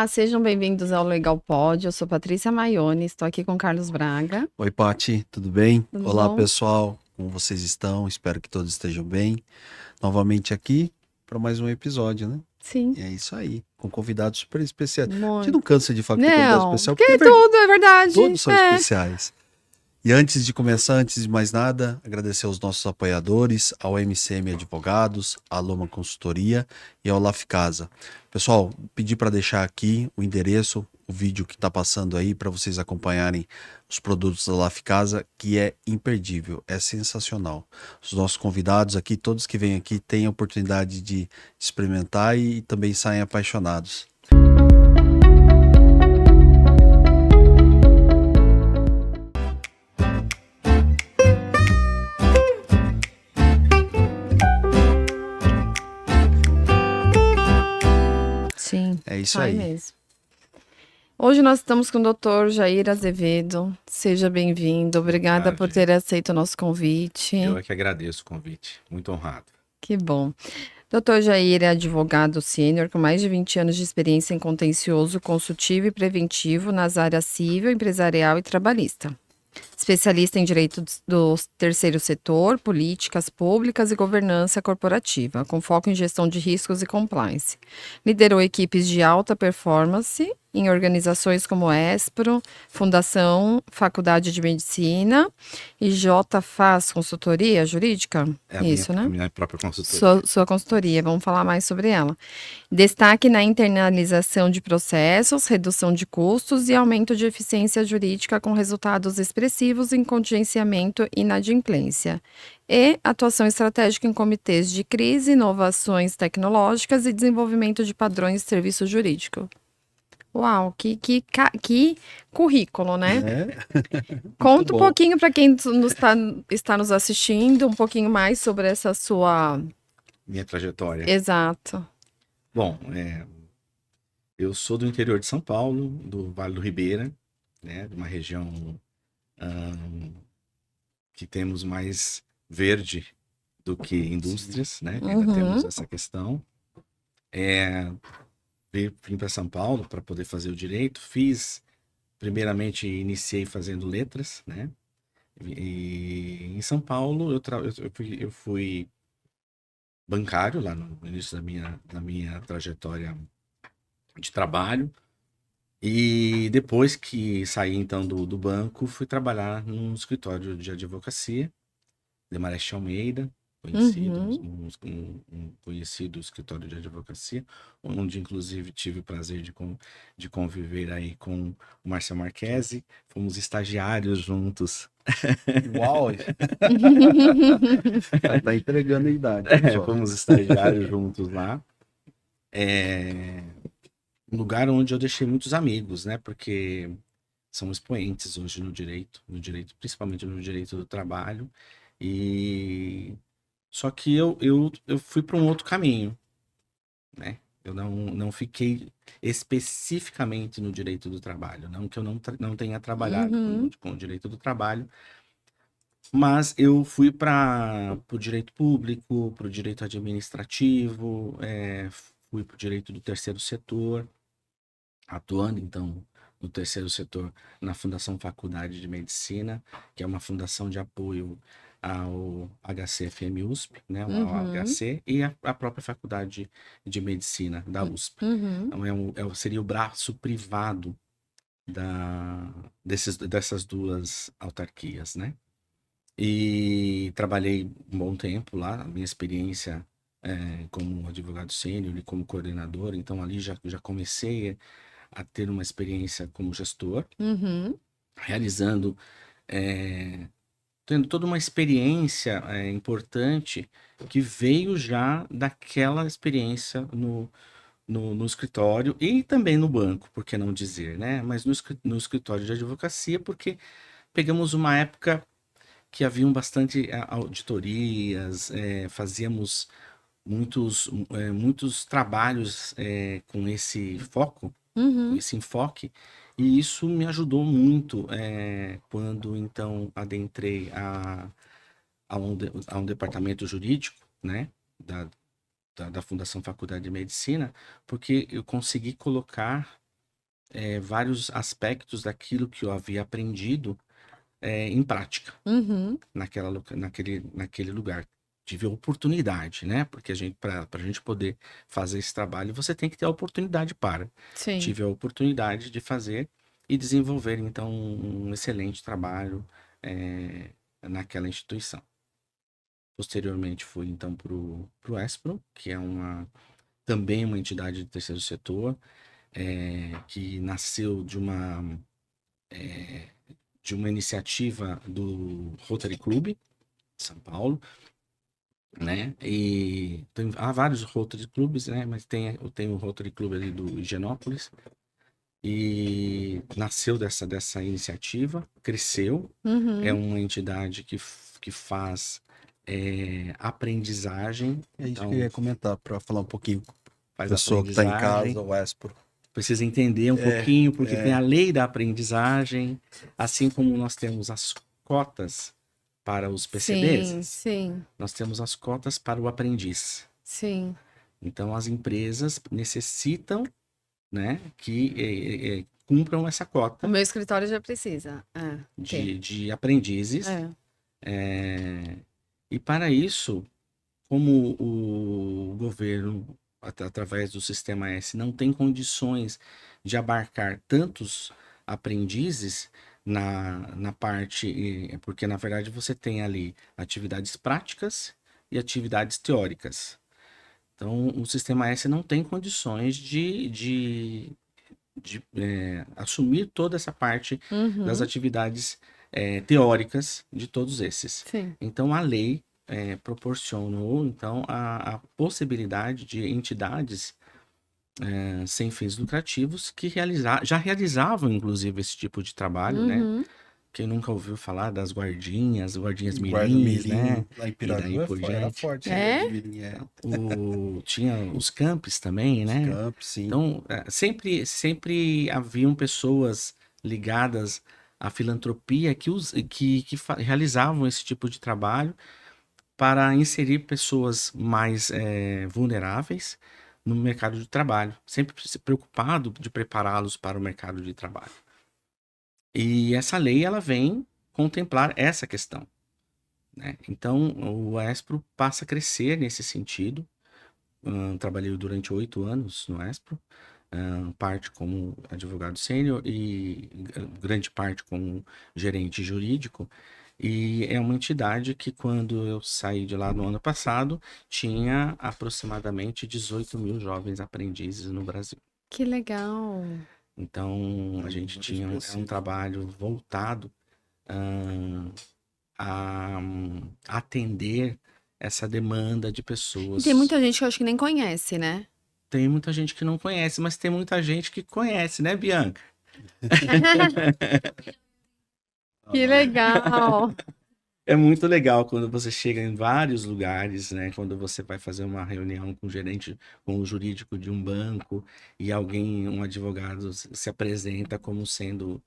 Olá, sejam bem-vindos ao Legal Pod. Eu sou Patrícia Maione, estou aqui com Carlos Braga. Oi, Pati, tudo bem? Tudo Olá, bom? pessoal, como vocês estão? Espero que todos estejam bem. Novamente aqui para mais um episódio, né? Sim, E é isso aí, com convidados super especiais. A gente não muito. cansa de falar que tem convidado Não, especial, porque porque tudo é verdade. todos são especiais. E antes de começar, antes de mais nada, agradecer aos nossos apoiadores, ao MCM Advogados, à Loma Consultoria e ao Laf Casa. Pessoal, pedi para deixar aqui o endereço, o vídeo que está passando aí para vocês acompanharem os produtos da Laf Casa, que é imperdível, é sensacional. Os nossos convidados aqui, todos que vêm aqui, têm a oportunidade de experimentar e também saem apaixonados. Sim, É isso sai aí. mesmo. Hoje nós estamos com o Dr. Jair Azevedo. Seja bem-vindo. Obrigada por ter aceito o nosso convite. Eu é que agradeço o convite. Muito honrado. Que bom. Dr. Jair é advogado sênior com mais de 20 anos de experiência em contencioso, consultivo e preventivo nas áreas civil, empresarial e trabalhista. Especialista em direito do terceiro setor, políticas públicas e governança corporativa, com foco em gestão de riscos e compliance. Liderou equipes de alta performance em organizações como Espro, Fundação Faculdade de Medicina e JFAS Consultoria Jurídica. É Isso, né? a minha própria consultoria. Sua consultoria, vamos falar mais sobre ela. Destaque na internalização de processos, redução de custos e aumento de eficiência jurídica com resultados expressivos em contingenciamento e inadimplência. E atuação estratégica em comitês de crise, inovações tecnológicas e desenvolvimento de padrões de serviço jurídico. Uau, que currículo, né? Conta um bom. pouquinho para quem está nos assistindo, um pouquinho mais sobre essa sua... Minha trajetória. Exato. Bom, eu sou do interior de São Paulo, do Vale do Ribeira, né? De uma região que temos mais verde do que indústrias, né? Ainda temos essa questão. Vim para São Paulo para poder fazer o direito. Primeiramente, iniciei fazendo letras, né? E em São Paulo, eu fui bancário lá no início da minha trajetória de trabalho. E depois que saí, então, do banco, fui trabalhar num escritório de advocacia, de Marechal Almeida, conhecido, um conhecido escritório de advocacia, onde inclusive tive o prazer de conviver aí com o Márcio Marchese. Fomos estagiários juntos. Uau! Tá entregando a idade. Fomos estagiários juntos lá. Um lugar onde eu deixei muitos amigos, né? Porque são expoentes hoje no direito, principalmente no direito do trabalho. E só que eu fui para um outro caminho, né? Eu não fiquei especificamente no direito do trabalho, não que eu não tenha trabalhado com o direito do trabalho, mas eu fui para o direito público, para o direito administrativo, fui para o direito do terceiro setor, atuando então no terceiro setor na Fundação Faculdade de Medicina, que é uma fundação de apoio ao HCFM USP, né, ao HC, e a própria Faculdade de Medicina da USP. Então seria o braço privado dessas duas autarquias, né? E trabalhei um bom tempo lá, a minha experiência como advogado sênior e como coordenador, então ali já comecei a ter uma experiência como gestor, realizando, tendo toda uma experiência importante que veio já daquela experiência no escritório e também no banco, por que não dizer, né? Mas no escritório de advocacia, porque pegamos uma época que haviam bastante auditorias, fazíamos muitos trabalhos com esse foco, com esse enfoque, e isso me ajudou muito quando então adentrei a um departamento jurídico, né, da Fundação Faculdade de Medicina, porque eu consegui colocar vários aspectos daquilo que eu havia aprendido em prática Uhum. naquele lugar. Tive a oportunidade, né? Porque para a gente poder fazer esse trabalho, você tem que ter a oportunidade para. Sim. Tive a oportunidade de fazer e desenvolver, então, um excelente trabalho naquela instituição. Posteriormente, fui, então, para o ESPRO, que é também uma entidade de terceiro setor, que nasceu de uma iniciativa do Rotary Club de São Paulo, né? E há vários Rotary Clubs, né? Mas tem o Rotary Club ali do Higienópolis, e nasceu dessa iniciativa, cresceu, é Uhum. uma entidade que faz aprendizagem, É isso que eu então ia comentar, para falar um pouquinho com a faz pessoa que está em aprendizagem, casa, o Espro. precisa entender um pouquinho, porque tem a lei da aprendizagem, assim como nós temos as cotas para os Sim, PCDs, sim, nós temos as cotas para o aprendiz. sim. Então, as empresas necessitam, né, que cumpram essa O cota meu escritório já precisa. Ter. de aprendizes. É. é, E para isso, como o governo, através do Sistema S, não tem condições de abarcar tantos aprendizes na parte, porque na verdade você tem ali atividades práticas e atividades teóricas. Então, o Sistema S não tem condições de assumir toda essa parte das Uhum. atividades teóricas de todos esses. Sim. Então, a lei proporcionou então a possibilidade de entidades sem fins lucrativos que já realizavam, inclusive, esse tipo de trabalho, né? Uhum. Quem nunca ouviu falar das guardinhas Guarda mirins, né? Mirim, lá em E daí Piraju por era diante. forte, esse É? Guarda Mirim, Tinha os campos também, os né? campos, sim. Então, sempre haviam pessoas ligadas à filantropia que realizavam esse tipo de trabalho para inserir pessoas mais vulneráveis no mercado de trabalho, sempre se preocupado de prepará-los para o mercado de trabalho. E essa lei ela vem contemplar essa questão, né? Então, o ESPRO passa a crescer nesse sentido. Trabalhei durante 8 anos no ESPRO, parte como advogado sênior e grande parte como gerente jurídico. E é uma entidade que, quando eu saí de lá no ano passado, tinha aproximadamente 18 mil jovens aprendizes no Brasil. Que legal. Então, a gente Muito tinha um expressivo. trabalho voltado a atender essa demanda de E tem pessoas. muita gente que eu acho que nem conhece, né? Tem muita gente que não conhece, mas tem muita gente que conhece, né, Bianca? Que legal. É muito legal quando você chega em vários lugares, né? Quando você vai fazer uma reunião com o gerente, com o jurídico de um banco, e um advogado, se apresenta como sendo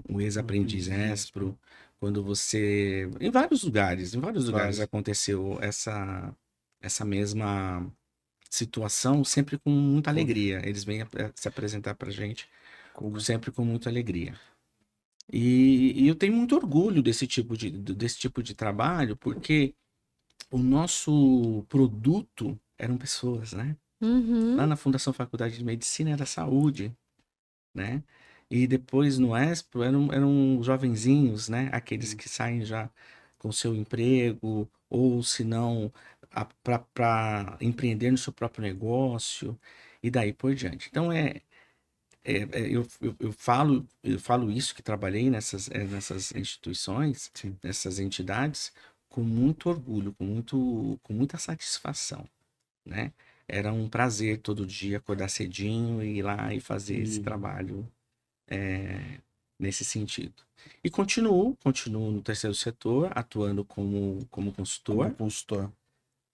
um ex-aprendiz ESPRO. Quando você. Em vários lugares Vários. aconteceu essa mesma situação, sempre com muita alegria. Eles vêm se apresentar pra gente sempre com muita alegria. E eu tenho muito orgulho desse tipo de trabalho, porque o nosso produto eram pessoas, né? Lá Uhum. na Fundação Faculdade de Medicina era saúde, né? E depois no ESPRO eram jovenzinhos, né? Aqueles que saem já com seu emprego, ou se não, para empreender no seu próprio negócio, e daí por diante. Então, eu falo isso, que trabalhei nessas instituições, Sim. nessas entidades, com muito orgulho, com muita satisfação, né? Era um prazer todo dia acordar cedinho e ir lá e fazer esse trabalho nesse sentido. E continuo no terceiro setor, atuando como Como consultor consultor,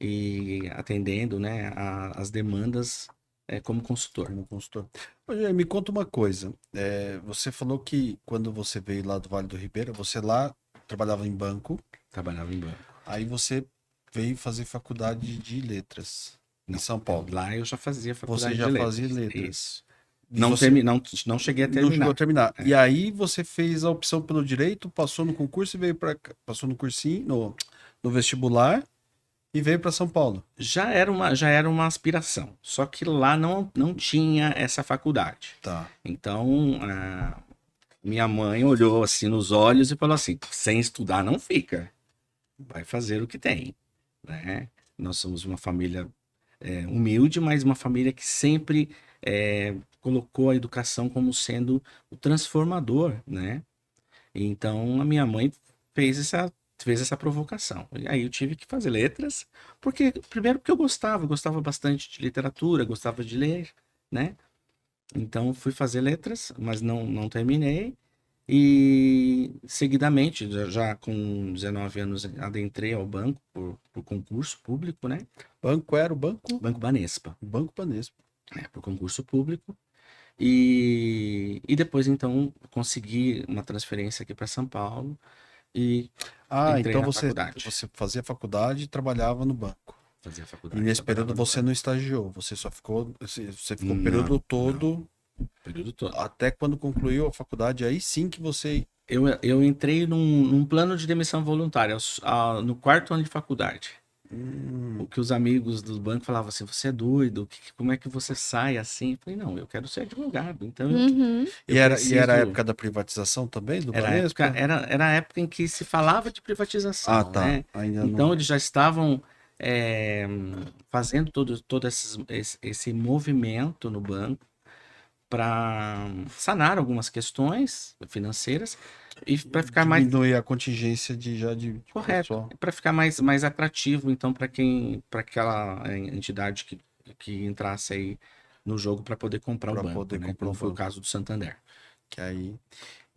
e atendendo, né, as demandas como consultor. como consultor. Ô, Jair, me conta uma coisa. Você falou que quando você veio lá do Vale do Ribeira, você lá trabalhava em banco, Trabalhava em banco. aí você veio fazer faculdade de letras em Não, São Paulo. lá eu já fazia Você faculdade já de fazia letras. letras. Isso. Não, você não cheguei a não chegou terminar. a terminar. É. E aí você fez a opção pelo direito, passou no concurso e veio para passou no cursinho, no vestibular e veio para São Paulo. Já era uma aspiração, só que lá não tinha essa faculdade. Tá. Então, minha mãe olhou assim nos olhos e falou assim: sem estudar não fica, vai fazer o que tem, né? Nós somos uma família humilde, mas uma família que sempre colocou a educação como sendo o transformador, né? Então, a minha mãe fez essa provocação. E aí eu tive que fazer letras, primeiro porque eu gostava bastante de literatura, gostava de ler, né? Então fui fazer letras, mas não terminei. E seguidamente, já com 19 anos, adentrei ao banco por concurso público, né? Banco era o banco? Banco Banespa, Banco Banespa. por concurso público. E depois, então, consegui uma transferência aqui para São Paulo e entrei Então na você faculdade. fazia faculdade e trabalhava no banco. Fazia E faculdade. nesse período trabalhava no você banco. não estagiou, você ficou o Não, período não. todo, Período todo. até quando concluiu a faculdade, aí sim que você. Eu entrei num plano de demissão voluntária no quarto ano de faculdade. O que os amigos do banco falavam assim, você é doido, como é que você sai assim? Eu falei, não, eu quero ser advogado, então Uhum. E era a época da privatização também, do Banespa? era a época em que se falava de privatização, Ah, tá. né? Ainda Então não. eles já estavam fazendo todo esse movimento no banco para sanar algumas questões financeiras e para ficar mais Diminuir a contingência de correto, pessoal para ficar mais atrativo, então, para aquela entidade que entrasse aí no jogo para poder comprar o para banco, poder né? comprar Como o foi o banco. caso do Santander. Que aí.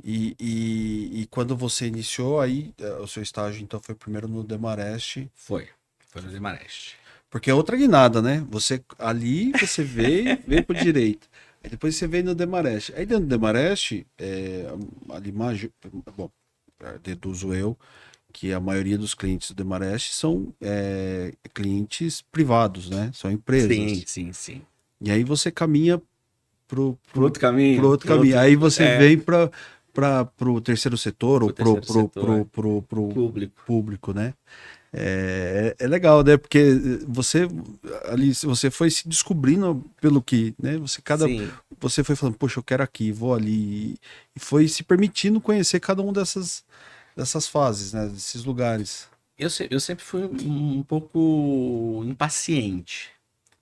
E quando você iniciou, aí o seu estágio então foi primeiro no Demarest, Foi no Demarest. porque é outra guinada, né? Você veio pro direito. Aí depois você veio no Demarest. Aí dentro do Demarest, ali bom, deduzo eu que a maioria dos clientes do Demarest são clientes privados, né? São empresas. Sim. E aí você caminha pro, Por outro caminho. pro outro por caminho. Aí você é, vem pro terceiro setor ou pro terceiro setor, pro público. público, né? É legal, né? Porque você ali você foi se descobrindo pelo que, né? Sim. Você foi falando, poxa, eu quero aqui, vou ali e foi se permitindo conhecer cada um dessas fases, né? Desses lugares. Eu sempre fui um pouco impaciente.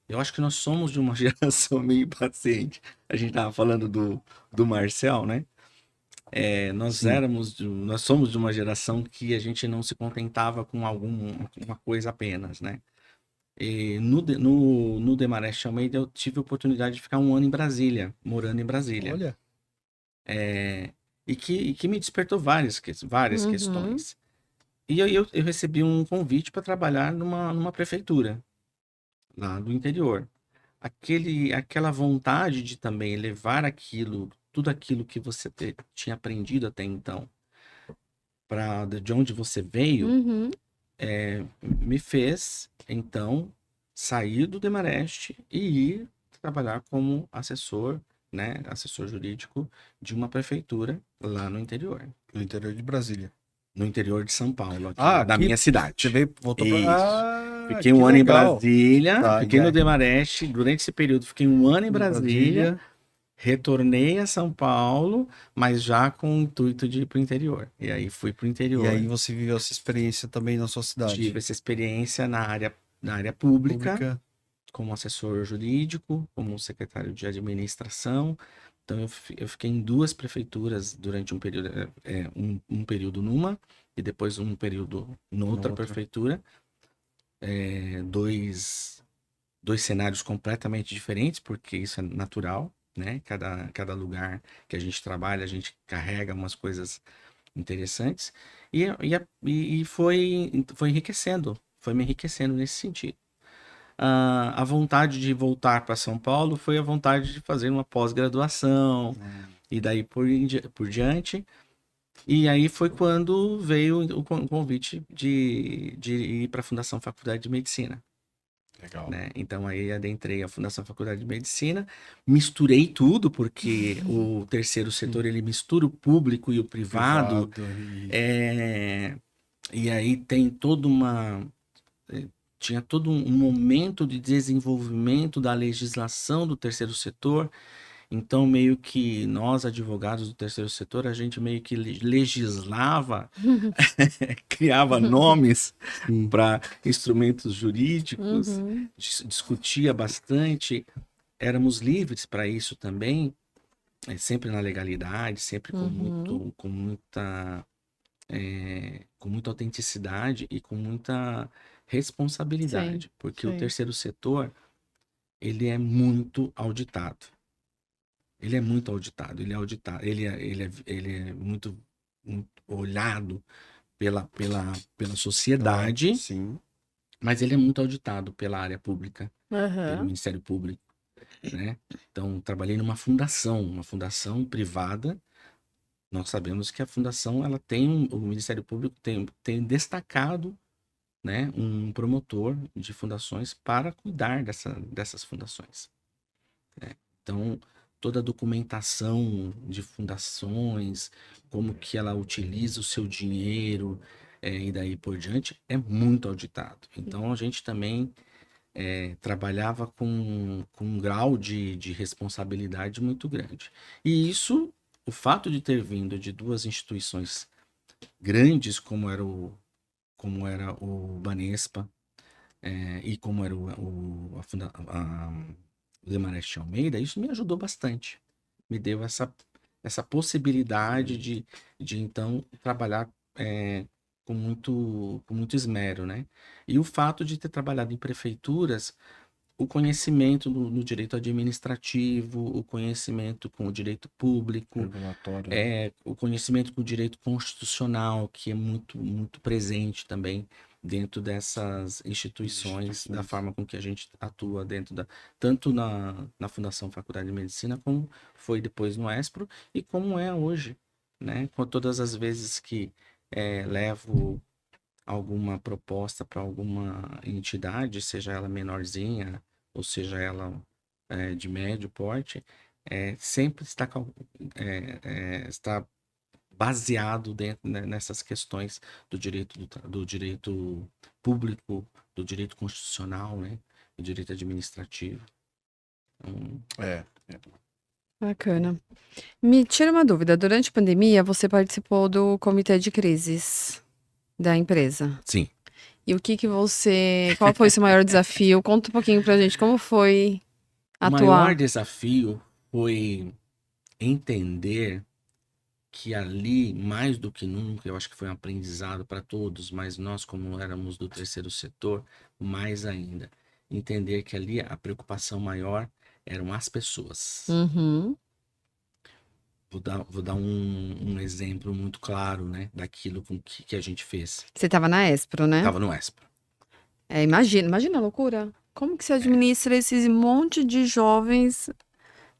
Eu acho que nós somos de uma geração meio impaciente. A gente tava falando do Marcel, né? Sim. Nós somos de uma geração que a gente não se contentava com uma coisa apenas, né? E no Demarest Almeida eu tive a oportunidade de ficar um ano em Brasília, morando em Brasília. Olha, E que me despertou várias Uhum. questões. E aí eu recebi um convite para trabalhar numa prefeitura lá do interior. Aquela vontade de também levar tudo aquilo que você tinha aprendido até então, de onde você veio, Uhum. me fez, então, sair do Demarest e ir trabalhar como assessor, né, assessor jurídico de uma prefeitura lá no interior de Brasília. no interior de São Paulo, aqui, da Aqui minha cidade. você voltou para. Isso. Fiquei Que um ano em legal. Brasília, Tá, fiquei e no aí? Demarest, durante esse período fiquei um ano em Em Brasília, retornei a São Paulo, mas já com o intuito de ir para o interior. E aí fui para o E interior. aí você viveu essa experiência também na sua cidade. Tive essa experiência na área pública, Pública. como assessor jurídico, como secretário de administração. Então eu fiquei em duas prefeituras durante um período, um período numa e depois um período noutra prefeitura. Dois cenários completamente diferentes, porque isso é natural, né? Cada lugar que a gente trabalha, a gente carrega umas coisas interessantes e foi enriquecendo, foi me enriquecendo nesse sentido. A vontade de voltar para São Paulo foi a vontade de fazer uma pós-graduação e daí por diante. E aí foi quando veio o convite de ir para a Fundação Faculdade de Medicina. Legal. né? Então aí adentrei a Fundação Faculdade de Medicina, misturei tudo, porque o terceiro setor ele mistura o público e o privado, E... é, e aí tem toda uma. Tinha todo um momento de desenvolvimento da legislação do terceiro setor. Então, meio que nós, advogados do terceiro setor, a gente meio que legislava, criava nomes Sim. para instrumentos jurídicos, Uhum. discutia bastante. Éramos livres para isso também, sempre na legalidade, sempre Uhum. com muita autenticidade e com muita Sim, responsabilidade, porque o sim. terceiro setor, ele é muito auditado. Ele é muito auditado, ele é muito olhado pela sociedade, Sim. mas ele é muito auditado pela área pública, pelo Aham. Ministério Público, né? Então, trabalhei numa uma fundação privada. Nós sabemos que a fundação, ela tem, o Ministério Público tem destacado, né, um promotor de fundações para cuidar dessas fundações. Então, toda a documentação de fundações, como que ela utiliza o seu dinheiro, e daí por diante, é muito auditado. Então, a gente também trabalhava com um grau de responsabilidade muito grande. E isso, o fato de ter vindo de duas instituições grandes, como era o Banespa, e como era o Demarest Almeida, isso me ajudou bastante. Me deu essa possibilidade de então trabalhar com muito esmero, né? E o fato de ter trabalhado em prefeituras, o conhecimento no direito administrativo, o conhecimento com o direito público, Regulatório, né? o conhecimento com o direito constitucional, que é muito presente também dentro dessas instituições, da forma com que a gente atua tanto na Fundação Faculdade de Medicina, como foi depois no ESPRO, e como é hoje, né? Com todas as vezes que levo alguma proposta para alguma entidade, seja ela menorzinha, ou seja ela de médio porte, sempre está baseado dentro, né, nessas questões do direito público, do direito constitucional, né, do direito administrativo. Então, É. Bacana. Me tira uma dúvida. Durante a pandemia, você participou do comitê de crises da empresa. sim. E o que que você. Qual foi o seu maior desafio? Conta um pouquinho pra gente como foi O maior atuar. desafio foi entender que ali, mais do que nunca, eu acho que foi um aprendizado para todos, mas nós, como éramos do terceiro setor, mais ainda. Entender que ali a preocupação maior eram as pessoas. Uhum. Vou dar um exemplo muito claro, né, daquilo que a gente fez. Você estava na Espro, né? Tava no ESPRO. Imagina a loucura. Como que se administra esse monte de jovens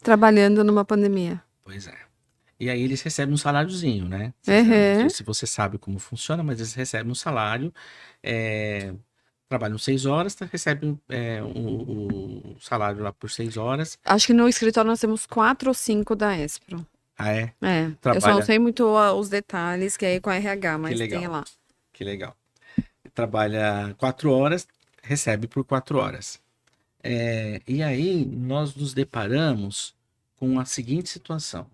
trabalhando numa pandemia? Pois é. E aí eles recebem um saláriozinho, né? Não sei Uhum. se você sabe como funciona, mas eles recebem um salário, trabalham 6 horas, recebem o salário lá por 6 horas. Acho que no escritório nós temos 4 ou 5 da Espro. Ah, é? Eu só não Trabalha. sei muito os detalhes, que é com a RH, Que mas tem legal, lá. que legal. Trabalha 4 horas, recebe por 4 horas. E aí nós nos deparamos com a seguinte situação.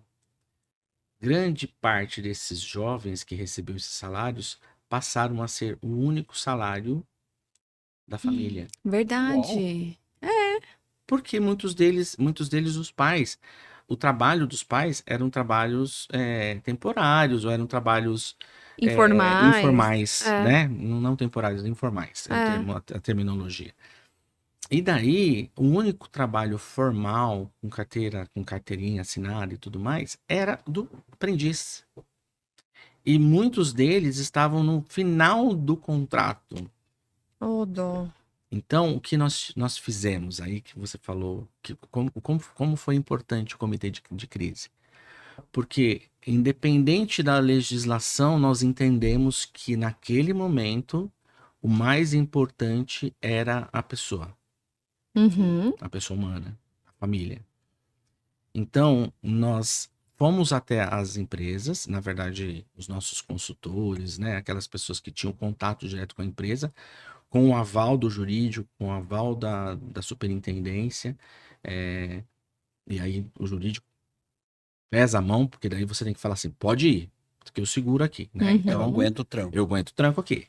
Grande parte desses jovens que receberam esses salários passaram a ser o único salário da família. Verdade. Porque muitos deles, os pais, o trabalho dos pais eram trabalhos temporários, ou eram trabalhos Informais. informais, É, né? Não temporários, informais, é o é. termo, a terminologia. E daí, o único trabalho formal, com carteirinha assinada e tudo mais, era do aprendiz. E muitos deles estavam no final do contrato. Ô, dó. Então, o que nós fizemos aí, que você falou, como foi importante o comitê de crise? Porque, independente da legislação, nós entendemos que naquele momento o mais importante era a pessoa. Uhum. a pessoa humana, a família. Então, nós fomos até as empresas, na verdade, os nossos consultores, né, aquelas pessoas que tinham contato direto com a empresa, com o aval do jurídico, com o aval da superintendência, é, e aí o jurídico pesa a mão, porque daí você tem que falar assim, pode ir, porque eu seguro aqui, né? Uhum. Então, Eu aguento o trampo. eu aguento o tranco aqui.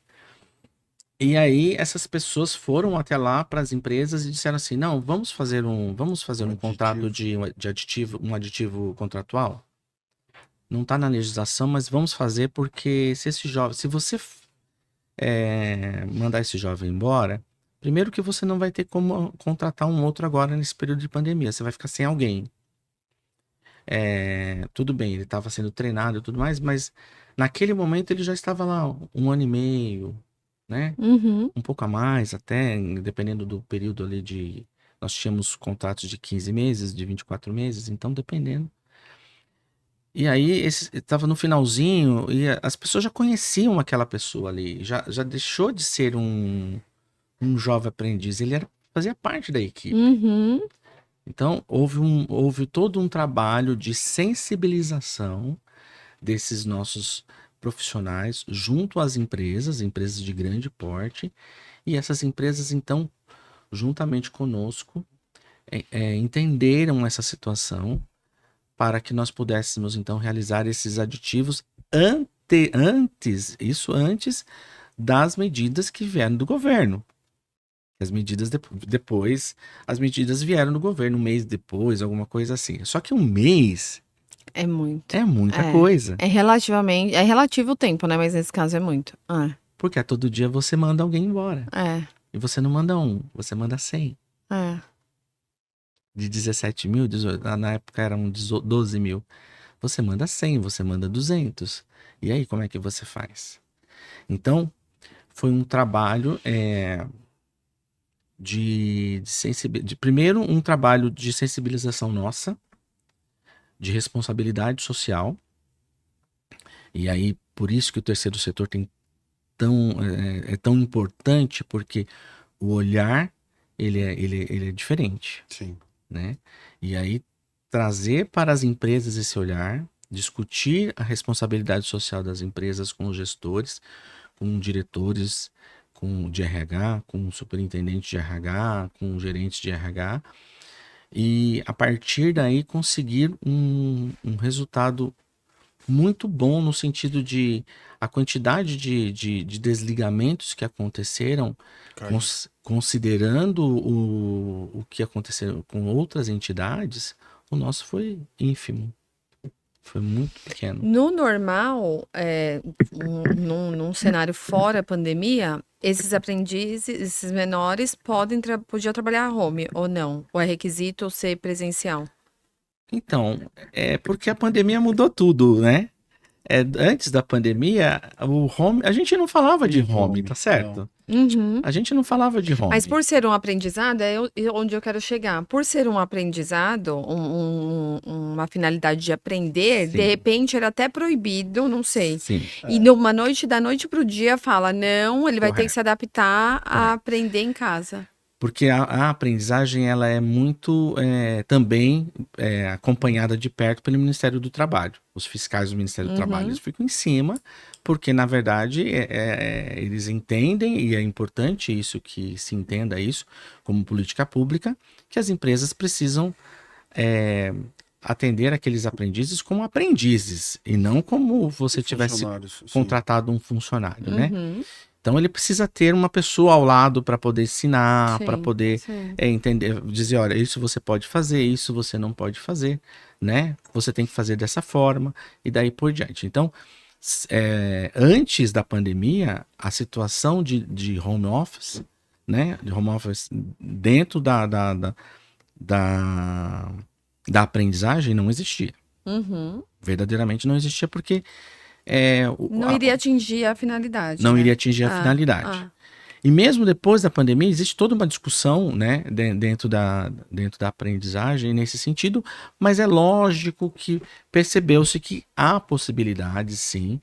E aí essas pessoas foram até lá para as empresas e disseram assim, não, vamos fazer um contrato de aditivo, um aditivo contratual. Não está na legislação, mas vamos fazer porque se você mandar esse jovem embora, primeiro que você não vai ter como contratar um outro agora nesse período de pandemia, você vai ficar sem alguém. Tudo bem, ele estava sendo treinado e tudo mais, mas naquele momento ele já estava lá 1 ano e meio, né? Uhum. Um pouco a mais até, dependendo do período ali de... Nós tínhamos contratos de 15 meses, de 24 meses, então dependendo. E aí, estava no finalzinho e as pessoas já conheciam aquela pessoa ali, já deixou de ser um jovem aprendiz, fazia parte da equipe. Uhum. Então, houve todo um trabalho de sensibilização desses nossos profissionais junto às empresas de grande porte, e essas empresas, então, juntamente conosco, entenderam essa situação para que nós pudéssemos, então, realizar esses aditivos antes das medidas que vieram do governo. As medidas depois, as medidas vieram do governo um mês depois, alguma coisa assim. Só que um mês É muito. é muita coisa. É relativamente. É relativo o tempo, né? Mas nesse caso é muito. Porque todo dia você manda alguém embora. É. E você não manda um, você manda 100. É. De 17 mil, 18, na época eram 12 mil. Você manda 100, você manda 200. E aí, como é que você faz? Então, foi um trabalho primeiro, um trabalho de sensibilização nossa, de responsabilidade social. E aí, por isso que o terceiro setor é tão importante, porque o olhar, ele é diferente. Sim. Né? E aí, trazer para as empresas esse olhar, discutir a responsabilidade social das empresas com os gestores, com diretores de RH, com superintendente de RH, com gerentes de RH, e a partir daí conseguir um resultado muito bom no sentido de a quantidade de desligamentos que aconteceram, Caiu. considerando o que aconteceu com outras entidades, o nosso foi ínfimo. Foi muito pequeno. No normal, num cenário fora pandemia, esses aprendizes, esses menores, podiam trabalhar home ou não? Ou é requisito ser presencial? Então, é porque a pandemia mudou tudo, né? Antes da pandemia, o home, a gente não falava de home, tá certo? Uhum. A gente não falava de home. Mas por ser um aprendizado, onde eu quero chegar. Por ser um aprendizado, uma finalidade de aprender, Sim. de repente era até proibido, não sei. Sim. E numa noite, da noite pro dia, fala, não, ele vai ter que Correto. se adaptar a aprender em casa. Porque a aprendizagem ela é muito também acompanhada de perto pelo Ministério do Trabalho. Os fiscais do Ministério do Trabalho eles ficam em cima, porque na verdade eles entendem, e é importante isso que se entenda isso como política pública, que as empresas precisam atender aqueles aprendizes como aprendizes, e não como você tivesse contratado um funcionário, né? Então ele precisa ter uma pessoa ao lado para poder ensinar, para poder entender, dizer, olha, isso você pode fazer, isso você não pode fazer, né? Você tem que fazer dessa forma e daí por diante. Então, antes da pandemia, a situação de home office, né? De home office dentro da aprendizagem não existia. Verdadeiramente não existia porque não iria atingir a finalidade. Não né? iria atingir a finalidade. E mesmo depois da pandemia, existe toda uma discussão, né, dentro da aprendizagem nesse sentido, mas é lógico que percebeu-se que há possibilidade, sim,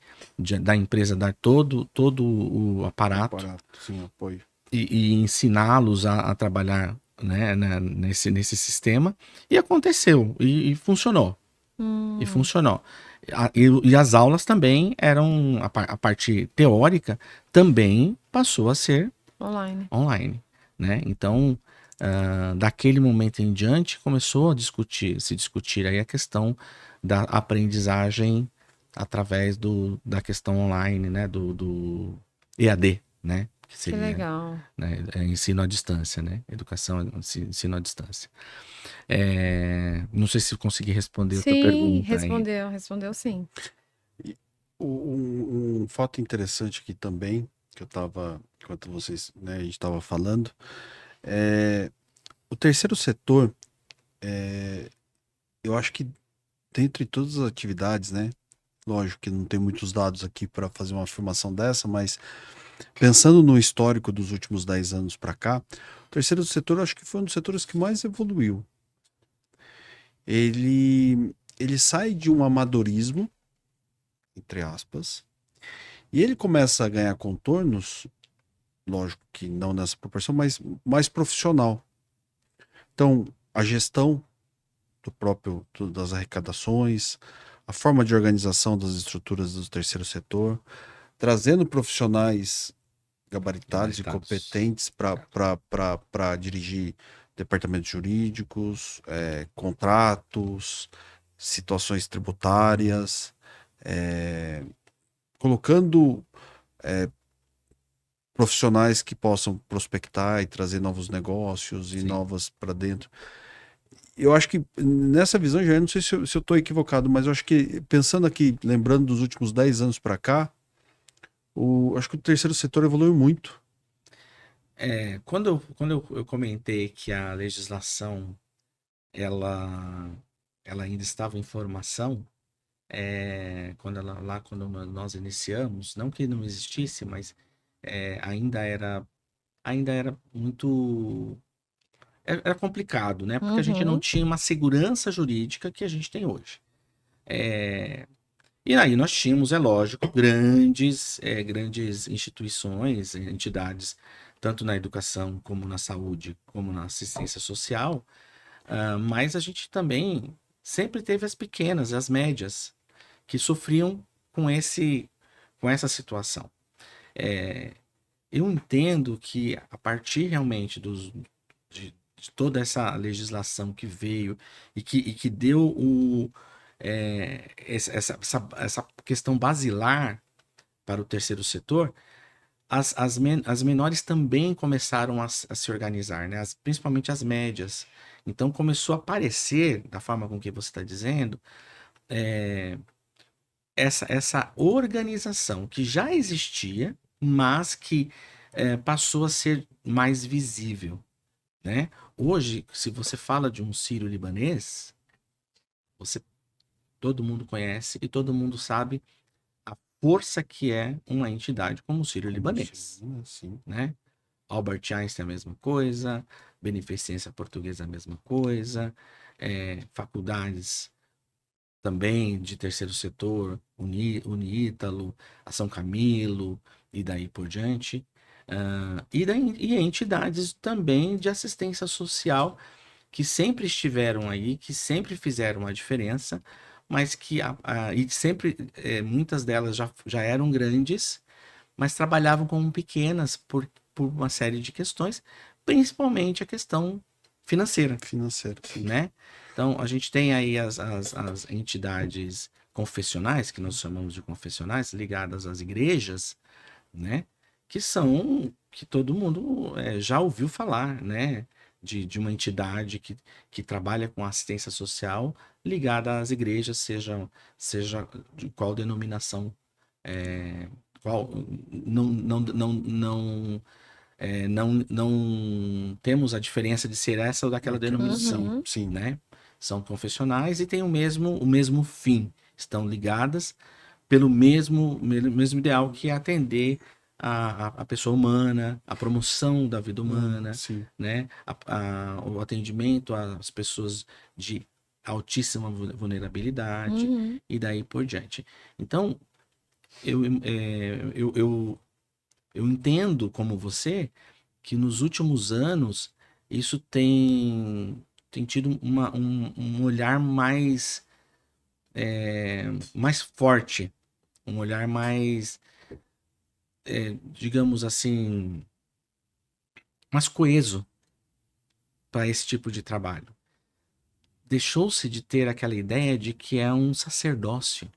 da empresa dar todo o aparato sim, apoio. E ensiná-los a trabalhar né, nesse sistema, e aconteceu, e funcionou. E Hum, funcionou. E as aulas também eram, a parte teórica também passou a ser online. online, né? Então, daquele momento em diante, começou se discutir aí a questão da aprendizagem através da questão online, né? Do EAD, né? Que Que seria, legal. né, ensino à distância, né? Educação, ensino à distância. Não sei se eu consegui responder a tua Sim, pergunta aí. respondeu sim. E um fato interessante aqui também, que eu tava, enquanto vocês, né, a gente tava falando, é o terceiro setor, eu acho que dentre todas as atividades, né, lógico que não tem muitos dados aqui para fazer uma afirmação dessa, mas pensando no histórico dos últimos 10 anos para cá, o terceiro setor eu acho que foi um dos setores que mais evoluiu. Ele sai de um amadorismo, entre aspas, e ele começa a ganhar contornos, lógico que não nessa proporção, mas mais profissional. Então, a gestão das arrecadações, a forma de organização das estruturas do terceiro setor, trazendo profissionais gabaritados e Gabaritados. competentes para dirigir departamentos jurídicos, contratos, situações tributárias, colocando profissionais que possam prospectar e trazer novos negócios e Sim. novas para dentro. Eu acho que nessa visão, já não sei se eu estou equivocado, mas eu acho que pensando aqui, lembrando dos últimos 10 anos para cá, acho que o terceiro setor evoluiu muito. Quando eu comentei que a legislação ela, ela ainda estava em formação, quando nós iniciamos, não que não existisse, mas ainda era muito. Era complicado, né? Porque a gente não Uhum. tinha uma segurança jurídica que a gente tem hoje. E aí nós tínhamos, é lógico, grandes instituições, entidades, tanto na educação, como na saúde, como na assistência social, mas a gente também sempre teve as pequenas, as médias, que sofriam com essa situação. Eu entendo que a partir realmente de toda essa legislação que veio e que deu essa questão basilar para o terceiro setor, as menores também começaram a se organizar, né? Principalmente as médias. Então começou a aparecer, da forma com que você está dizendo, essa organização que já existia, mas que passou a ser mais visível, né? Hoje, se você fala de um sírio-libanês, você todo mundo conhece e todo mundo sabe a força que é uma entidade como o Como sírio-libanês, assim, assim. né? Albert Einstein é a mesma coisa, Beneficência Portuguesa é a mesma coisa, faculdades também de terceiro setor, Unítalo, a São Camilo e daí por diante. E entidades também de assistência social que sempre estiveram aí, que sempre fizeram a diferença, mas que e sempre muitas delas já eram grandes, mas trabalhavam como pequenas por uma série de questões, principalmente a questão financeira, Financeiro, sim. né? Então, a gente tem aí as entidades confessionais, que nós chamamos de confessionais, ligadas às igrejas, né? Que todo mundo já ouviu falar, né? De uma entidade que trabalha com assistência social ligada às igrejas, seja de qual denominação, qual não temos a diferença de ser essa ou daquela Sim, denominação, Uhum. sim. né? São confessionais e têm o mesmo fim, estão ligadas pelo mesmo ideal, que é atender a pessoa humana, a promoção da vida humana, Sim. né? O atendimento às pessoas de altíssima vulnerabilidade Uhum. e daí por diante. Então, eu entendo como você que nos últimos anos isso tem tido um olhar mais forte, um olhar mais, digamos assim, mais coeso para esse tipo de trabalho. Deixou-se de ter aquela ideia de que é um sacerdócio,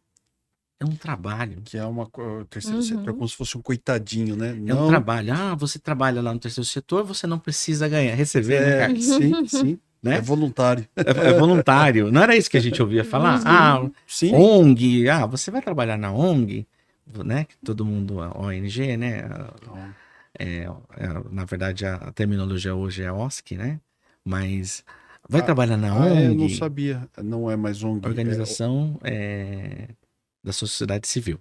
é um trabalho. Que é o terceiro setor, como se fosse um coitadinho, né? É um Não, trabalho. Ah, você trabalha lá no terceiro setor, você não precisa receber, né, cara? sim, sim. Né? É voluntário. É voluntário. Não era isso que a gente ouvia falar? Ah, Sim. ONG. Ah, você vai trabalhar na ONG, né? Que todo mundo, ONG, né? Na verdade, a terminologia hoje é OSC, né? Mas vai trabalhar na Eu não ONG, sabia. Não é mais ONG. Organização da Sociedade Civil.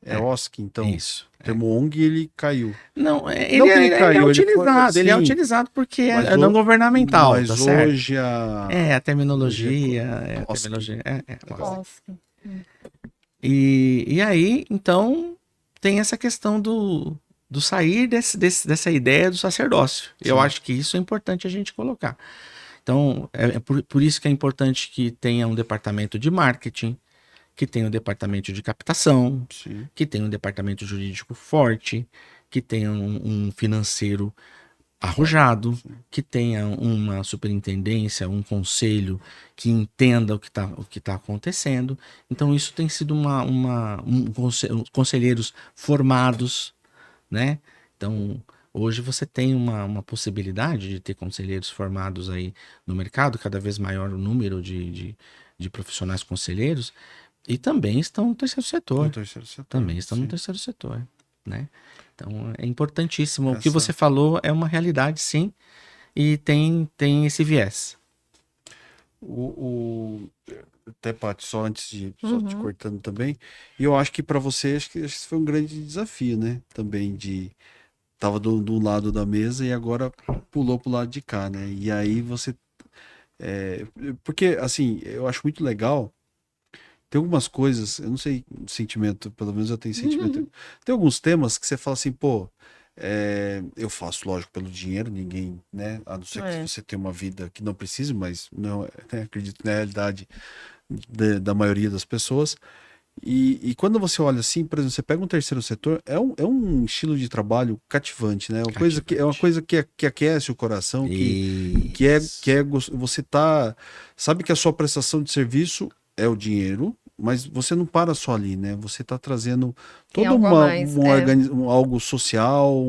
É OSC, então. Isso. O termo ONG, ele caiu. Não, Não que ele ele é caiu, utilizado. Ele é sim, utilizado porque mas é não governamental, mas tá certo? hoje A terminologia. A OSC. terminologia. Nossa. E aí, então, tem essa questão do sair dessa ideia do sacerdócio. Eu Sim. acho que isso é importante a gente colocar. Então, por isso que é importante que tenha um departamento de marketing, que tenha um departamento de captação, Sim. que tenha um departamento jurídico forte, que tenha um financeiro arrojado, que tenha uma superintendência, um conselho que entenda o que tá acontecendo. Então, isso tem sido conselheiros formados, né? Então, hoje você tem uma possibilidade de ter conselheiros formados aí no mercado, cada vez maior o número de profissionais conselheiros, e também estão no terceiro setor. No terceiro setor. Também estão no sim. terceiro setor, né? Então, é importantíssimo. O que Essa- você falou é uma realidade, sim, e tem esse viés. Até, Paty, só antes de só te cortando também, e eu acho que para você, acho que esse foi um grande desafio, né? Também de tava do lado da mesa e agora pulou pro lado de cá, né? E aí você porque assim, eu acho muito legal. Tem algumas coisas, eu não sei o sentimento, pelo menos eu tenho sentimento. Tem alguns temas que você fala assim, pô, eu faço, lógico, pelo dinheiro, ninguém, né? A não ser que você tenha uma vida que não precise, mas não, acredito na realidade da maioria das pessoas. E quando você olha assim, por exemplo, você pega um terceiro setor, é um estilo de trabalho cativante, né? É uma coisa que aquece o coração, você tá, sabe que a sua prestação de serviço é o dinheiro, mas você não para só ali, né? Você está trazendo Tem todo algo a mais, algo social,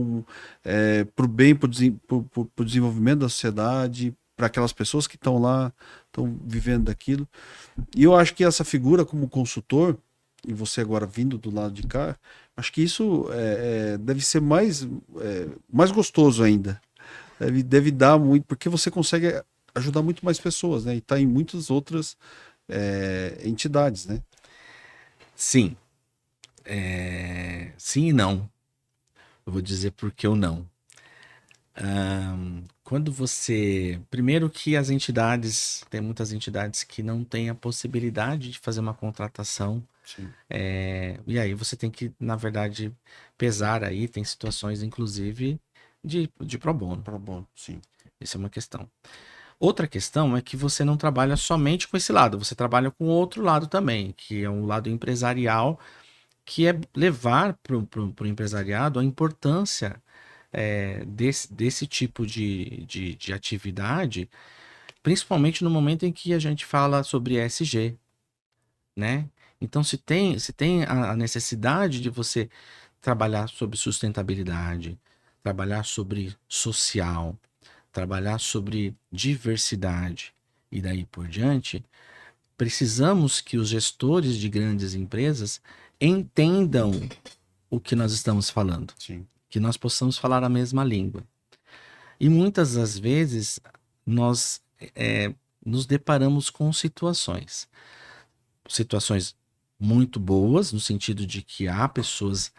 para o bem, para o desenvolvimento da sociedade, para aquelas pessoas que estão lá, estão vivendo daquilo. E eu acho que essa figura como consultor, e você agora vindo do lado de cá, acho que isso deve ser mais gostoso ainda. Deve dar muito, porque você consegue ajudar muito mais pessoas, né? E está em muitas outras entidades, né? Sim. Sim e não. Eu vou dizer por que eu não. Quando você. Primeiro que as entidades, tem muitas entidades que não têm a possibilidade de fazer uma contratação. Sim. E aí você tem que, na verdade, pesar aí, tem situações, inclusive, de pro bono. Pro bono, sim. Isso é uma questão. Outra questão é que você não trabalha somente com esse lado, você trabalha com outro lado também, que é um lado empresarial, que é levar para o empresariado a importância desse tipo de atividade, principalmente no momento em que a gente fala sobre ESG, né? Então, se tem a necessidade de você trabalhar sobre sustentabilidade, trabalhar sobre social, trabalhar sobre diversidade e daí por diante, precisamos que os gestores de grandes empresas entendam o que nós estamos falando, Sim. que nós possamos falar a mesma língua. E muitas das vezes nós nos deparamos com situações muito boas, no sentido de que há pessoas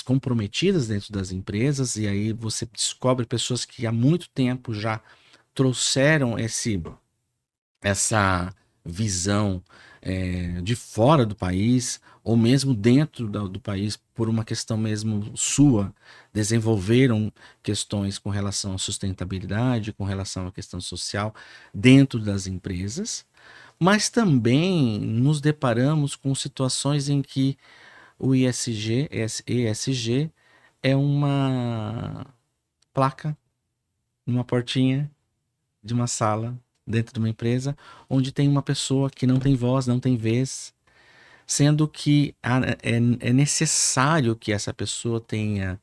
comprometidas dentro das empresas, e aí você descobre pessoas que há muito tempo já trouxeram essa visão de fora do país, ou mesmo dentro do país, por uma questão mesmo sua, desenvolveram questões com relação à sustentabilidade, com relação à questão social dentro das empresas, mas também nos deparamos com situações em que o ESG é uma placa numa portinha de uma sala dentro de uma empresa onde tem uma pessoa que não tem voz, não tem vez, sendo que é necessário que essa pessoa tenha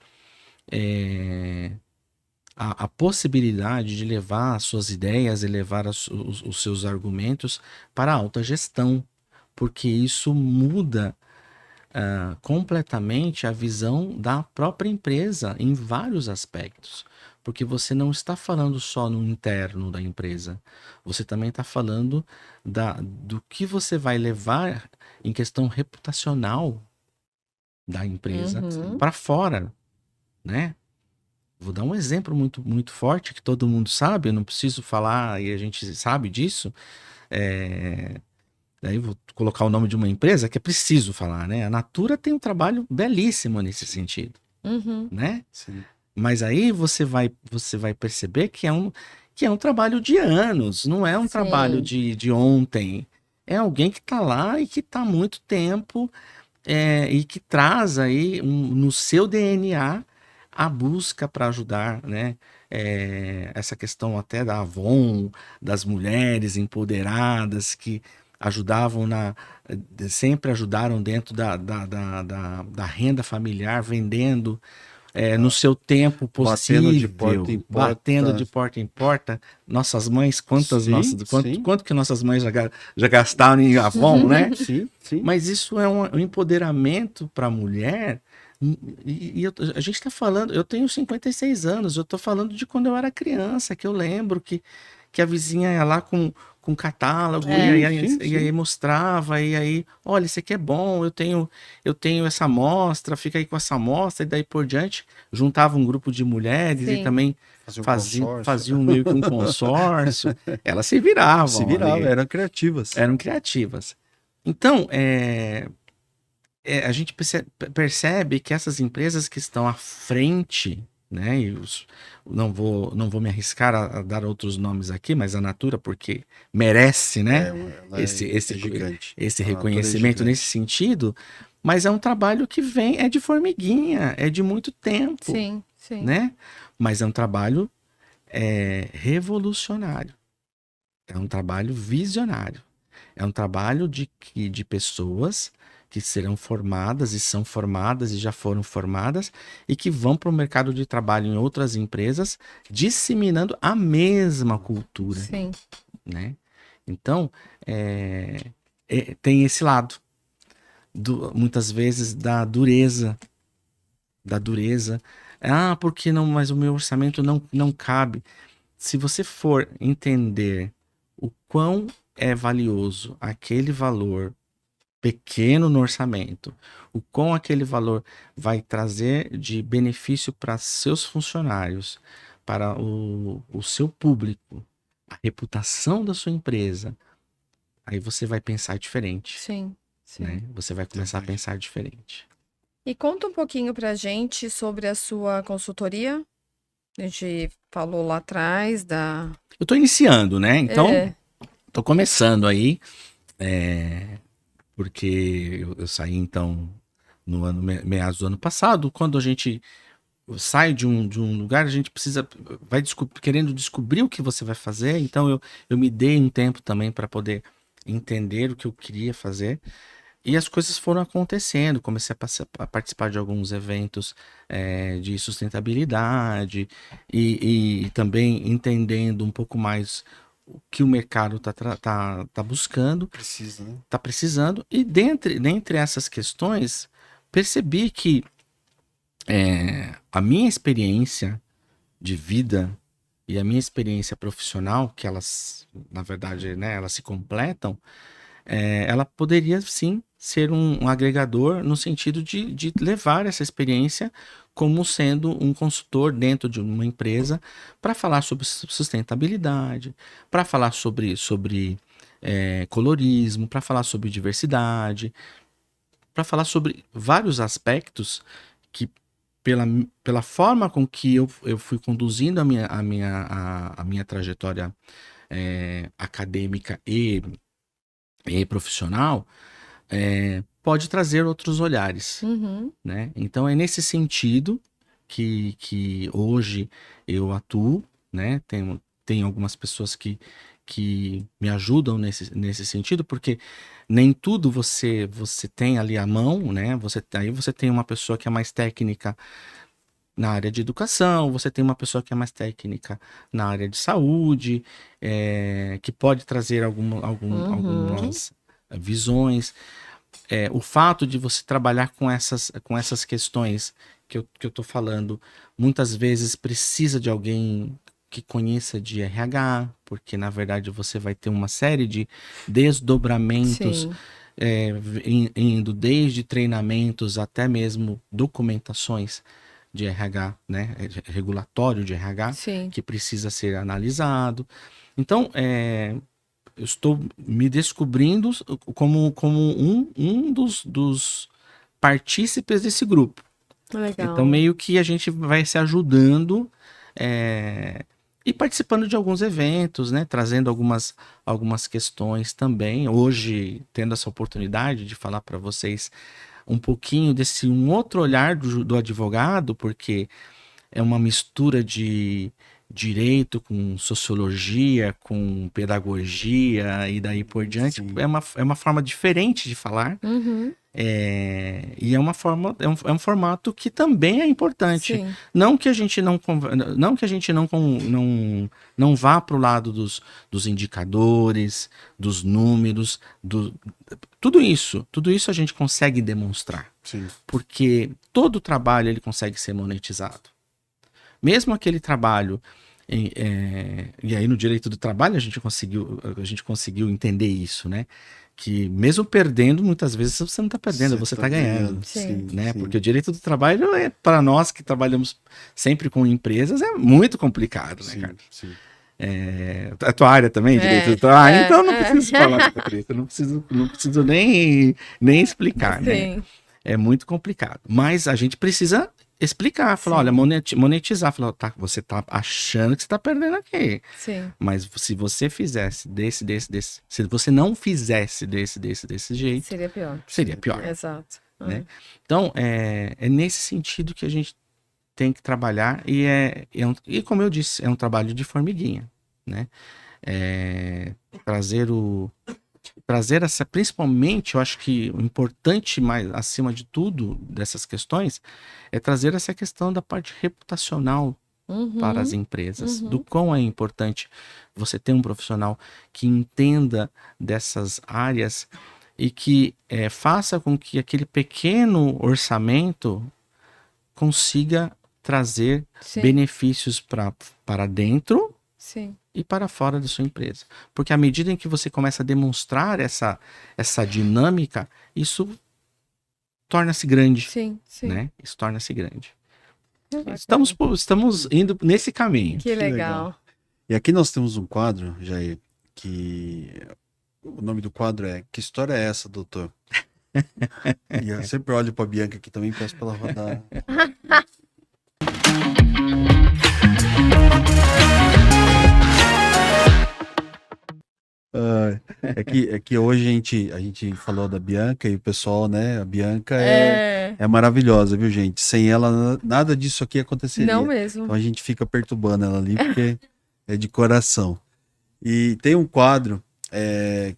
a possibilidade de levar as suas ideias e levar os seus argumentos para a alta gestão, porque isso muda completamente a visão da própria empresa em vários aspectos. Porque você não está falando só no interno da empresa, você também está falando do que você vai levar em questão reputacional da empresa para fora, né? Vou dar um exemplo muito, muito forte que todo mundo sabe, eu não preciso falar e a gente sabe disso. Daí vou colocar o nome de uma empresa que é preciso falar, né? A Natura tem um trabalho belíssimo nesse sentido, né? Sim. Mas aí você vai perceber que é um trabalho de anos, não é um trabalho de ontem. É alguém que está lá e que está há muito tempo e que traz aí no seu DNA a busca para ajudar, né? Essa questão até da Avon, das mulheres empoderadas que ajudavam sempre ajudaram dentro da renda familiar, vendendo no seu tempo possível, batendo de porta em porta. Nossas mães, Sim. quanto que nossas mães já gastaram em Avon, né? Sim. Mas isso é um empoderamento para a mulher. A gente está falando, eu tenho 56 anos, eu estou falando de quando eu era criança, que eu lembro que a vizinha ia lá com catálogo e aí mostrava, e aí, olha, isso aqui é bom, eu tenho essa amostra, fica aí com essa amostra, e daí por diante, juntava um grupo de mulheres e também faziam meio que um consórcio, elas se viravam. Eram criativas. Eram criativas. Então, a gente percebe que essas empresas que estão à frente, né? Não vou me arriscar a dar outros nomes aqui, mas a Natura, porque merece, né? Esse reconhecimento nesse sentido, mas é um trabalho que é de formiguinha, é de muito tempo. Sim. Né? Mas é um trabalho revolucionário. É um trabalho visionário. É um trabalho de pessoas que serão formadas e são formadas e já foram formadas e que vão para o mercado de trabalho em outras empresas disseminando a mesma cultura. Sim. Né? Então, tem esse lado, muitas vezes, da dureza. Porque não, mas o meu orçamento não cabe. Se você for entender o quão é valioso aquele valor pequeno no orçamento, o quão aquele valor vai trazer de benefício para seus funcionários, para o seu público, a reputação da sua empresa, aí você vai pensar diferente. Sim. Né? Você vai começar a pensar diferente. E conta um pouquinho pra gente sobre a sua consultoria. A gente falou lá atrás da... Eu tô iniciando, né? Então, tô começando aí, porque eu saí, então, no meados do ano passado. Quando a gente sai de um lugar, a gente vai querendo descobrir o que você vai fazer. Então, eu me dei um tempo também para poder entender o que eu queria fazer. E as coisas foram acontecendo, comecei a participar de alguns eventos de sustentabilidade e também entendendo um pouco mais o que o mercado tá buscando, Precisa, né? tá precisando. E dentre essas questões, percebi que a minha experiência de vida e a minha experiência profissional, que elas, na verdade, né, elas se completam, ela poderia sim ser um agregador no sentido de levar essa experiência como sendo um consultor dentro de uma empresa para falar sobre sustentabilidade, para falar sobre colorismo, para falar sobre diversidade, para falar sobre vários aspectos que, pela forma com que eu fui conduzindo a minha trajetória acadêmica e profissional, pode trazer outros olhares, Uhum. né? Então é nesse sentido que hoje eu atuo, né? Tem algumas pessoas que me ajudam nesse sentido, porque nem tudo você tem ali à mão, né? Aí você tem uma pessoa que é mais técnica na área de educação, você tem uma pessoa que é mais técnica na área de saúde, que pode trazer Uhum. algumas visões. O fato de você trabalhar com essas questões que eu estou falando, muitas vezes precisa de alguém que conheça de RH, porque na verdade você vai ter uma série de desdobramentos, Sim. indo desde treinamentos até mesmo documentações de RH, né, regulatório de RH, Sim. que precisa ser analisado. Então, eu estou me descobrindo como um dos partícipes desse grupo. Então, Legal. meio que a gente vai se ajudando e participando de alguns eventos, né? Trazendo algumas questões também. Hoje, tendo essa oportunidade de falar para vocês um pouquinho desse outro olhar do advogado, porque é uma mistura de direito com sociologia, com pedagogia e daí por diante. Sim. É uma forma diferente de falar. Uhum. E é uma forma, é um formato que também é importante. Sim. Não que a gente não que a gente não vá para o lado dos indicadores, dos números, tudo isso a gente consegue demonstrar, Sim. porque todo trabalho ele consegue ser monetizado. Mesmo aquele trabalho, e aí no direito do trabalho a gente conseguiu entender isso, né? Que mesmo perdendo, muitas vezes você não está perdendo, você está ganhando, Sim. né? Sim. Porque o direito do trabalho para nós que trabalhamos sempre com empresas, é muito complicado, né, Sim, cara? sim. A tua área também, direito do trabalho? Então não preciso falar, Patrícia, não preciso nem explicar, né? Sim. É muito complicado. Mas a gente precisa explicar, falar, Sim. olha, monetizar. Falar, tá, você tá achando que você tá perdendo aqui. Sim. Mas se você fizesse se você não fizesse desse jeito, Seria pior. seria pior, Exato. né? Então, é nesse sentido que a gente tem que trabalhar e como eu disse, é um trabalho de formiguinha, né? É, trazer essa, principalmente, eu acho que o importante mais acima de tudo dessas questões é trazer essa questão da parte reputacional para as Uhum. empresas, do Uhum. quão é importante você ter um profissional que entenda dessas áreas e que faça com que aquele pequeno orçamento consiga trazer Sim. benefícios para dentro Sim. e para fora da sua empresa. Porque à medida em que você começa a demonstrar essa dinâmica, isso torna-se grande, Sim. Sim. né? Isso torna-se grande. Bacana. Estamos indo nesse caminho. Que legal. legal. E aqui nós temos um quadro, Jair, que o nome do quadro é Que História é essa, doutor? E eu sempre olho para a Bianca aqui também e peço para ela rodar. É que hoje a gente falou da Bianca e o pessoal, né? A Bianca é maravilhosa, viu, gente? Sem ela, nada disso aqui Não aconteceria. mesmo. Então a gente fica perturbando ela ali, porque é de coração. E tem um quadro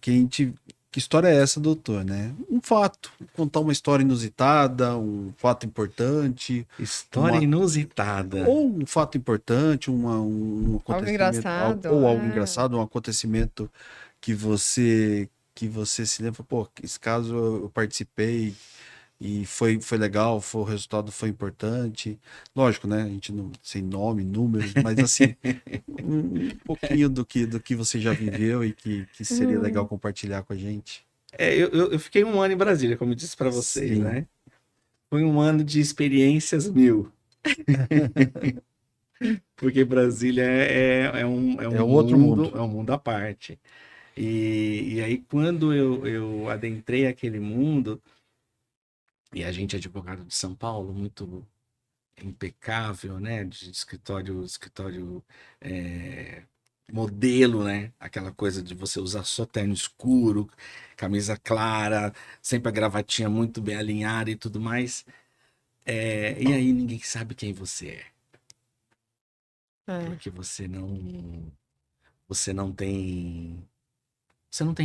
que a gente. Que história é essa, doutor, né? Um fato. Contar uma história inusitada, um fato importante. História inusitada. Ou um fato importante, um Algo acontecimento. engraçado. Ou algo engraçado, um acontecimento que você se lembra, pô, esse caso eu participei e foi legal, o resultado foi importante. Lógico, né? A gente não sem nome, números, mas assim, um pouquinho do que você já viveu e que seria legal compartilhar com a gente. Eu fiquei um ano em Brasília, como eu disse para vocês, Sim. né? Foi um ano de experiências mil. Porque Brasília é um É outro mundo. É um mundo à parte. E aí, quando eu adentrei aquele mundo, e a gente é advogado de São Paulo, muito impecável, né? De escritório modelo, né? Aquela coisa de você usar só terno escuro, camisa clara, sempre a gravatinha muito bem alinhada e tudo mais. E aí ninguém sabe quem você é, É. porque você não tem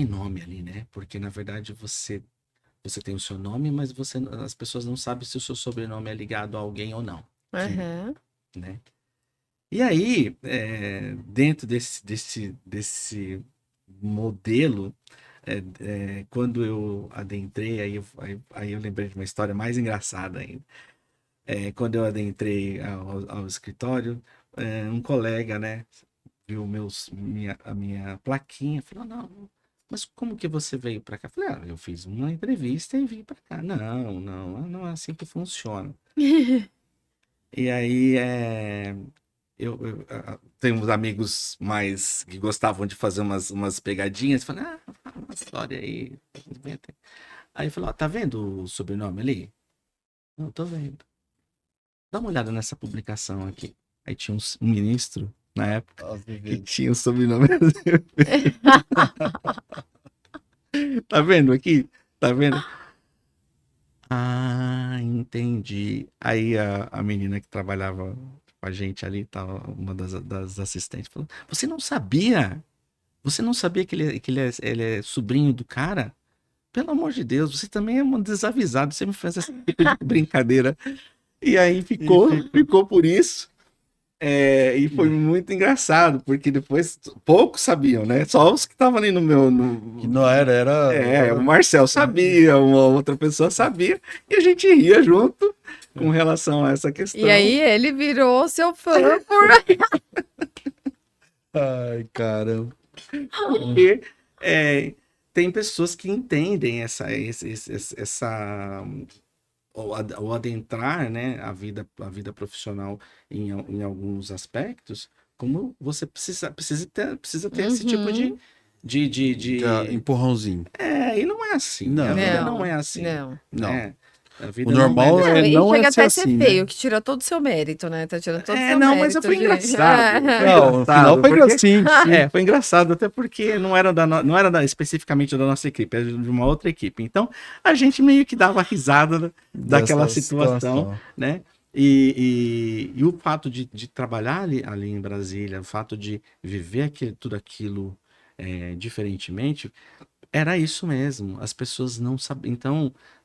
nome ali, né? Porque na verdade você tem o seu nome, mas as pessoas não sabem se o seu sobrenome é ligado a alguém ou não, Aham. né? E aí, dentro desse modelo, quando eu adentrei, aí eu lembrei de uma história mais engraçada ainda. Quando eu adentrei ao escritório, um colega, né, viu a minha plaquinha, falou, não, mas como que você veio para cá? Eu falei, eu fiz uma entrevista e vim para cá. Não é assim que funciona. E aí, tenho uns amigos mais que gostavam de fazer umas pegadinhas. Falei, fala uma história aí. Inventa. Aí falou, tá vendo o sobrenome ali? Não, tô vendo. Dá uma olhada nessa publicação aqui. Aí tinha um ministro, na época, Nossa, que tinha o sobrenome. Tá vendo aqui? Tá vendo? Ah, entendi. Aí a menina que trabalhava com a gente ali, uma das assistentes, falou: Você não sabia? Você não sabia ele é sobrinho do cara? Pelo amor de Deus, você também é um desavisado. Você me fez esse tipo de brincadeira. E aí ficou por isso. E foi muito engraçado, porque depois poucos sabiam, né? Só os que estavam ali no meu. Que não era. O Marcel sabia, uma outra pessoa sabia, e a gente ria junto com relação a essa questão. E aí ele virou seu fã por. Ai, caramba. Porque tem pessoas que entendem essa o adentrar, né, a vida profissional em alguns aspectos, como você precisa ter esse tipo Uhum. de Empurrãozinho. e não é assim. Não. A vida não é assim, Não. né? A vida O normal não Não, e não chega é ser até a ser assim, feio, né? que tira todo o seu mérito, né? Tá tirando todo o seu não, mérito. mas foi de- engraçado. Não, no final foi porque- assim. Sim. Foi engraçado, até porque não era especificamente da nossa equipe, era de uma outra equipe. Então, a gente meio que dava risada daquela Dessa situação, né? E o fato de trabalhar ali em Brasília, o fato de viver tudo aquilo diferentemente, era isso mesmo. As pessoas não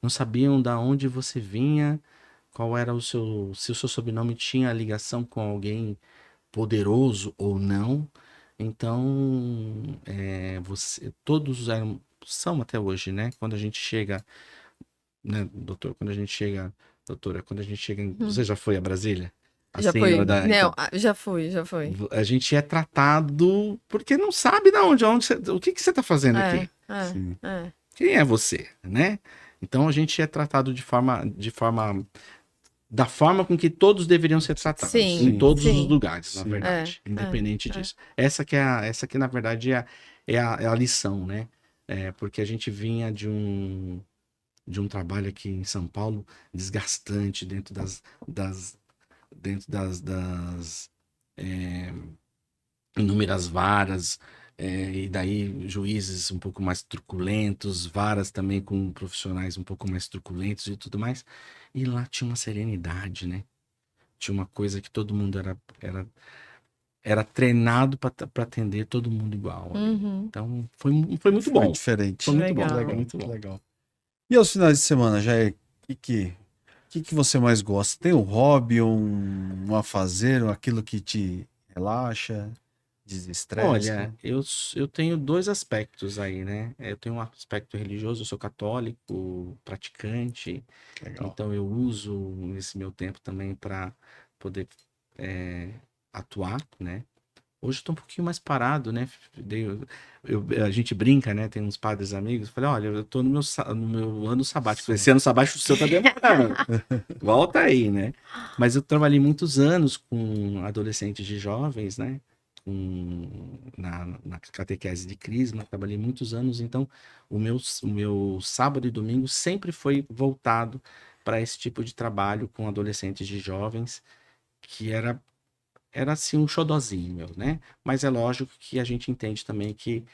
sabiam da onde você vinha, qual era se o seu sobrenome tinha ligação com alguém poderoso ou não. Então, todos são até hoje, né? Quando a gente chega, né, doutor, doutora, quando a gente chega, você já foi a Brasília? A Já foi. senhora Não, então, já fui. a gente é tratado porque não sabe o que você está fazendo aqui? Sim. Quem é você, né? Então a gente é tratado da forma com que todos deveriam ser tratados, Sim, em todos sim. os lugares, na Sim. verdade, independente disso. Essa que na verdade é a lição, né? Porque a gente vinha de um trabalho aqui em São Paulo desgastante dentro das inúmeras varas, e daí juízes um pouco mais truculentos, varas também com profissionais um pouco mais truculentos e tudo mais. E lá tinha uma serenidade, né? Tinha uma coisa que todo mundo era treinado para atender todo mundo igual ali. Uhum. Então foi muito Foi bom. diferente. Foi muito bom. Legal. Foi muito Que bom. legal. E aos finais de semana, Jair, o que você mais gosta? Tem um hobby, um afazer, aquilo que te relaxa, desestressa? Olha, eu tenho dois aspectos aí, né? Eu tenho um aspecto religioso, eu sou católico, praticante, Legal. então eu uso esse meu tempo também para poder atuar, né? Hoje eu tô um pouquinho mais parado, né? A gente brinca, né? Tem uns padres amigos. Falei, olha, eu tô no meu ano sabático. Esse ano sabático o seu tá demorando. Volta aí, né? Mas eu trabalhei muitos anos com adolescentes e jovens, né? na catequese de Crisma, trabalhei muitos anos, então o meu sábado e domingo sempre foi voltado para esse tipo de trabalho com adolescentes e jovens, que era assim um xodozinho meu, né? Mas é lógico que a gente entende também que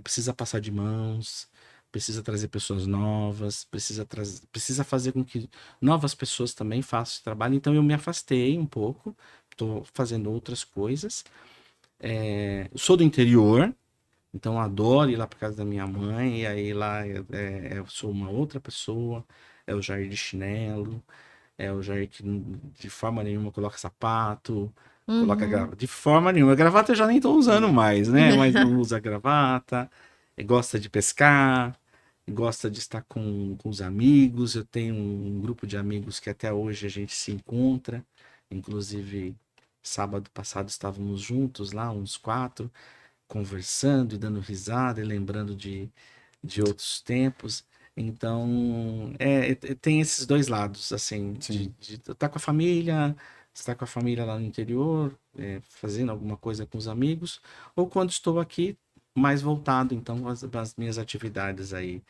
precisa passar de mãos, precisa trazer pessoas novas, precisa fazer com que novas pessoas também façam esse trabalho. Então eu me afastei um pouco, estou fazendo outras coisas. Sou do interior, então adoro ir lá para casa da minha mãe, e aí lá eu sou uma outra pessoa, é o Jair de chinelo, é o Jair que de forma nenhuma coloca sapato, coloca Uhum. gravata. De forma nenhuma. Gravata eu já nem tô usando mais, né? Mas não usa gravata. Gosta de pescar, gosta de estar com os amigos. Eu tenho um grupo de amigos que até hoje a gente se encontra. Inclusive, sábado passado estávamos juntos lá, uns 4, conversando e dando risada e lembrando de outros tempos. Então, tem esses dois lados, assim, Sim. de estar com a família lá no interior, fazendo alguma coisa com os amigos, ou quando estou aqui, mais voltado, então, às minhas atividades aí,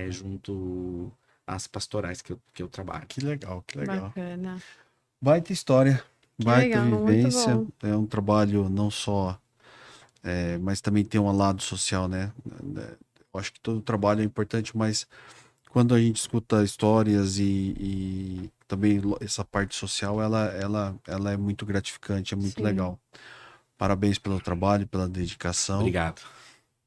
junto às pastorais que eu trabalho. Que legal, que legal. Bacana. Baita história, Que baita legal, muito vivência. bom. É um trabalho não só, mas também tem um lado social, né? Eu acho que todo trabalho é importante, mas quando a gente escuta histórias e também essa parte social, ela é muito gratificante, é muito Sim. legal. Parabéns pelo trabalho, pela dedicação Obrigado,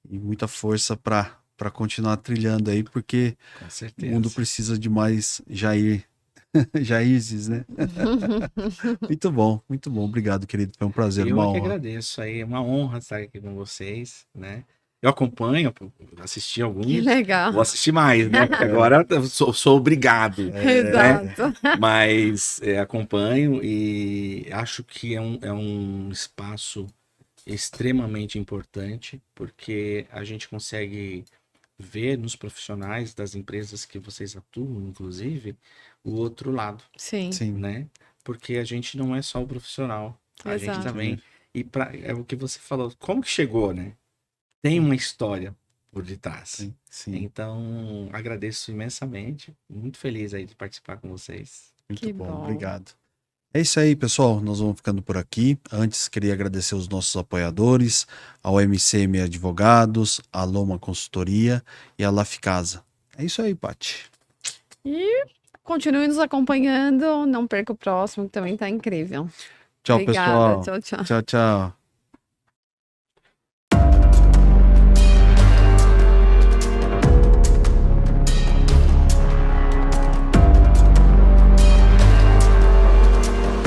e muita força para continuar trilhando aí, porque com o mundo certeza. precisa de mais Jair, Jairzes, né? Muito bom. Obrigado, querido. Foi um prazer, Eu uma é que honra. agradeço aí, é uma honra estar aqui com vocês, né? Eu acompanho, assisti Que alguns, vou legal. assistir mais, né? Porque agora eu sou obrigado, né? Exato. Mas acompanho e acho que é um espaço extremamente importante, porque a gente consegue ver nos profissionais das empresas que vocês atuam, inclusive, o outro lado, Sim, Sim, né? Porque a gente não é só o profissional, a gente exato. também. É o que você falou, como que chegou, né? Tem uma história por detrás. sim. Então, agradeço imensamente, muito feliz aí de participar com vocês. Muito Que bom, bom. obrigado. É isso aí, pessoal. Nós vamos ficando por aqui. Antes, queria agradecer os nossos apoiadores, ao MCM Advogados, a Loma Consultoria e a Laficasa. É isso aí, Paty. E continue nos acompanhando. Não perca o próximo, que também tá incrível. Tchau, Obrigada. pessoal. Tchau, tchau. Tchau, tchau.